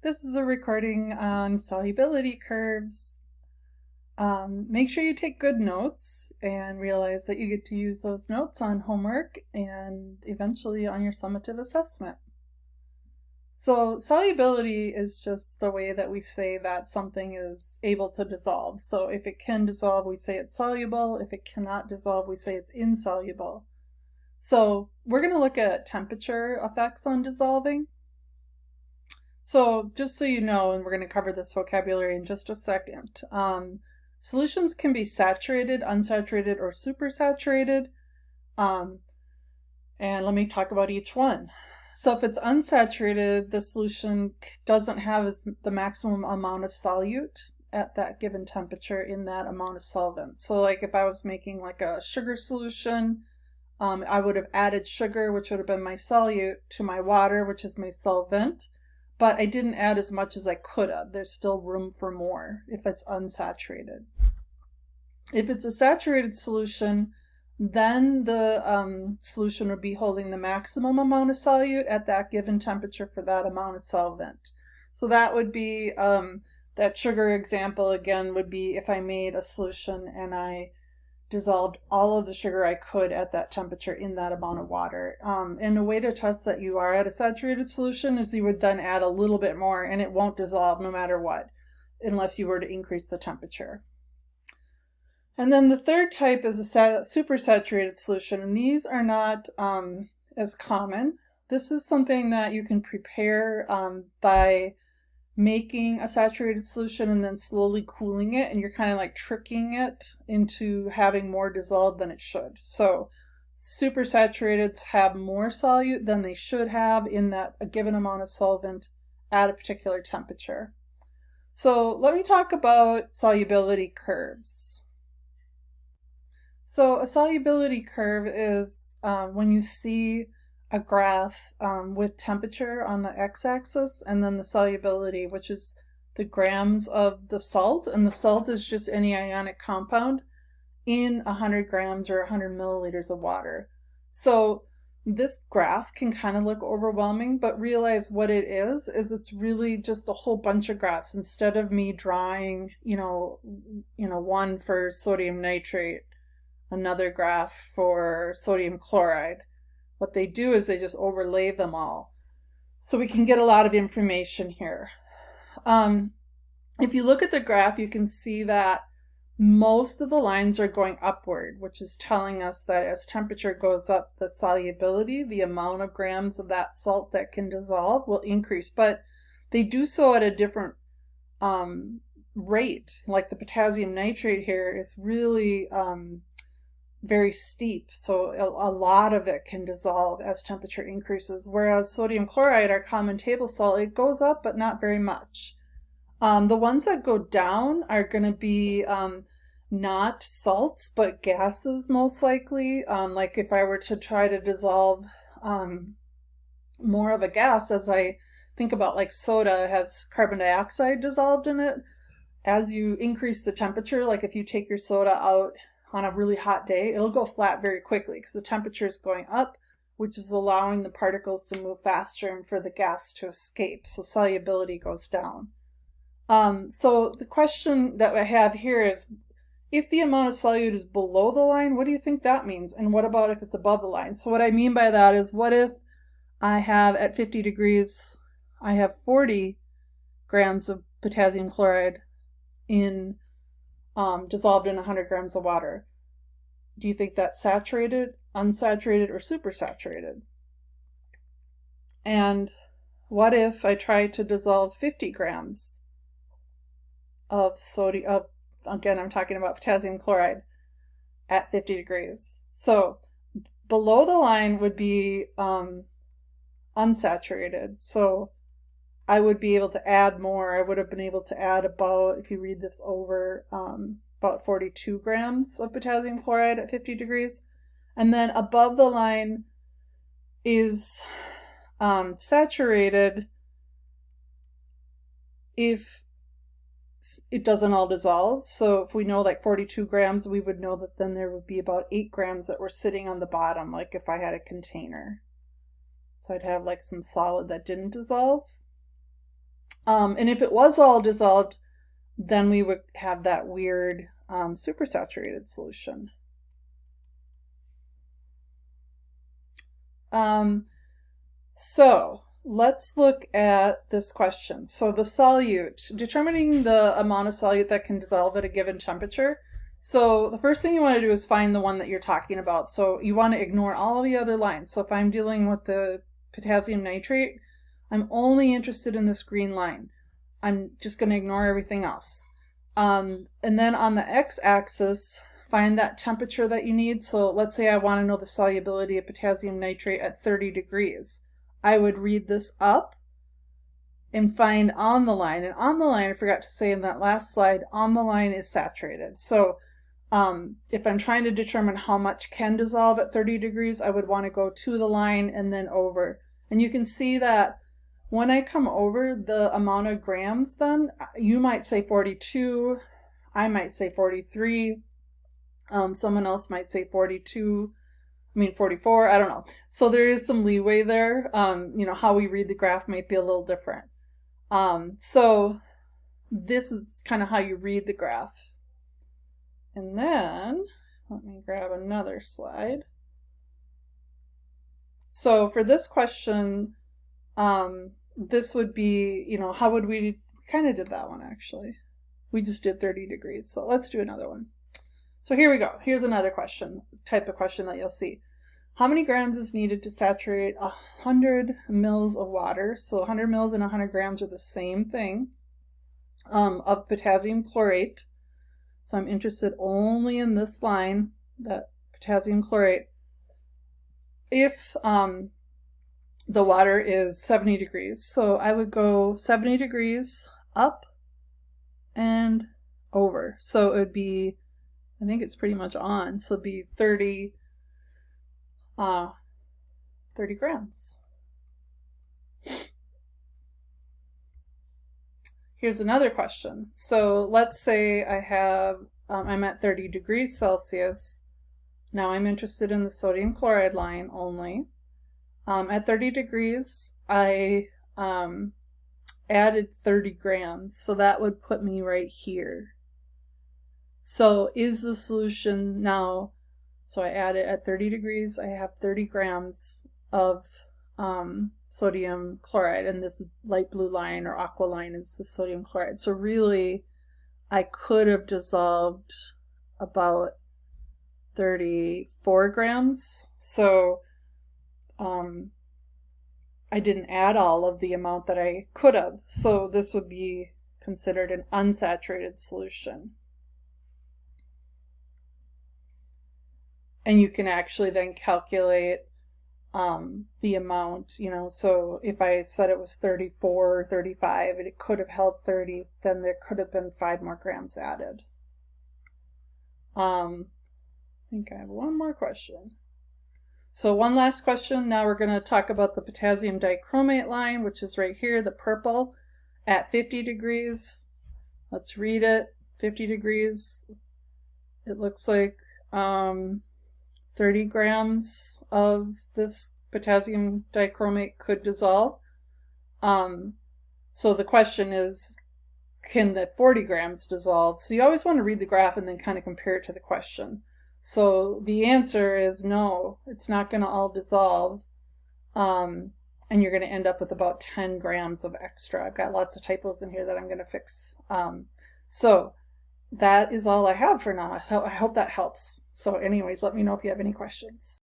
This is a recording on solubility curves. Make sure you take good notes and realize that you get to use those notes on homework and eventually on your summative assessment. So solubility is just the way that we say that something is able to dissolve. So if it can dissolve, we say it's soluble. If it cannot dissolve, we say it's insoluble. So we're going to look at temperature effects on dissolving. So just so you know, and we're going to cover this vocabulary in just a second, solutions can be saturated, unsaturated, or supersaturated. And let me talk about each one. So if it's unsaturated, the solution doesn't have the maximum amount of solute at that given temperature in that amount of solvent. So like if I was making like a sugar solution, I would have added sugar, which would have been my solute, to my water, which is my solvent. But I didn't add as much as I could have. There's still room for more if it's unsaturated. If it's a saturated solution, then the solution would be holding the maximum amount of solute at that given temperature for that amount of solvent. So that would be, that sugar example again would be if I made a solution and I dissolved all of the sugar I could at that temperature in that amount of water. And a way to test that you are at a saturated solution is you would then add a little bit more and it won't dissolve no matter what, unless you were to increase the temperature. And then the third type is a supersaturated solution, and these are not as common. This is something that you can prepare by making a saturated solution and then slowly cooling it, and you're kind of like tricking it into having more dissolved than it should. So supersaturated have more solute than they should have in that a given amount of solvent at a particular temperature. So let me talk about solubility curves. So a solubility curve is when you see a graph with temperature on the x-axis and then the solubility, which is the grams of the salt, and the salt is just any ionic compound in 100 grams or 100 milliliters of water. So this graph can kind of look overwhelming, but realize what it is it's really just a whole bunch of graphs. Instead of me drawing, one for sodium nitrate, another graph for sodium chloride, what they do is they just overlay them all. So we can get a lot of information here. If you look at the graph, you can see that most of the lines are going upward, which is telling us that as temperature goes up, the solubility, the amount of grams of that salt that can dissolve, will increase. But they do so at a different rate. Like the potassium nitrate here is really very steep, so a lot of it can dissolve as temperature increases, whereas sodium chloride, our common table salt, it goes up but not very much. The ones that go down are going to be not salts but gases, most likely. Like if I were to try to dissolve more of a gas, as I think about like soda has carbon dioxide dissolved in it, as you increase the temperature, like if you take your soda out on a really hot day, it'll go flat very quickly because the temperature is going up, which is allowing the particles to move faster and for the gas to escape. So solubility goes down. So the question that I have here is, if the amount of solute is below the line, what do you think that means? And what about if it's above the line? So what I mean by that is, what if I have at 50 degrees, I have 40 grams of potassium chloride in dissolved in 100 grams of water? Do you think that's saturated, unsaturated, or supersaturated? And what if I try to dissolve 50 grams of sodium, again, I'm talking about potassium chloride, at 50 degrees. So below the line would be unsaturated. So I would be able to add more. I would have been able to add about, if you read this over, about 42 grams of potassium chloride at 50 degrees. And then above the line is saturated if it doesn't all dissolve. So if we know like 42 grams, we would know that then there would be about 8 grams that were sitting on the bottom, like if I had a container. So I'd have like some solid that didn't dissolve. And if it was all dissolved, then we would have that weird supersaturated solution. So let's look at this question. So the solute, determining the amount of solute that can dissolve at a given temperature. So the first thing you want to do is find the one that you're talking about. So you want to ignore all the other lines. So if I'm dealing with the potassium nitrate, I'm only interested in this green line. I'm just going to ignore everything else. And then on the x-axis, find that temperature that you need. So let's say I want to know the solubility of potassium nitrate at 30 degrees. I would read this up and find on the line. And on the line, I forgot to say in that last slide, on the line is saturated. So if I'm trying to determine how much can dissolve at 30 degrees, I would want to go to the line and then over. And you can see that when I come over the amount of grams, then you might say 42, I might say 43, someone else might say 44, I don't know. So there is some leeway there. How we read the graph might be a little different. So this is kind of how you read the graph. And then, let me grab another slide. So for this question, this would be, how would we, kind of did that one actually. We just did 30 degrees. So let's do another one. So here we go. Here's another question, type of question that you'll see. How many grams is needed to saturate 100 mils of water? So 100 mils and 100 grams are the same thing, of potassium chlorate. So I'm interested only in this line, that potassium chlorate. If the water is 70 degrees. So I would go 70 degrees up and over. So it would be, I think it's pretty much on. So it'd be 30 grams. Here's another question. So let's say I have, I'm at 30 degrees Celsius. Now I'm interested in the sodium chloride line only. At 30 degrees, I added 30 grams. So that would put me right here. So is the solution now, so I add it at 30 degrees, I have 30 grams of sodium chloride, and this light blue line or aqua line is the sodium chloride. So really, I could have dissolved about 34 grams. So I didn't add all of the amount that I could have. So this would be considered an unsaturated solution. And you can actually then calculate the amount, so if I said it was 34 or 35 and it could have held 30, then there could have been 5 more grams added. I think I have one more question. So one last question. Now we're going to talk about the potassium dichromate line, which is right here, the purple, at 50 degrees. Let's read it. 50 degrees. It looks like 30 grams of this potassium dichromate could dissolve. So the question is, can the 40 grams dissolve? So you always want to read the graph and then kind of compare it to the question. So the answer is no, it's not going to all dissolve. And you're going to end up with about 10 grams of extra. I've got lots of typos in here that I'm going to fix. So that is all I have for now. I hope that helps. So anyways, let me know if you have any questions.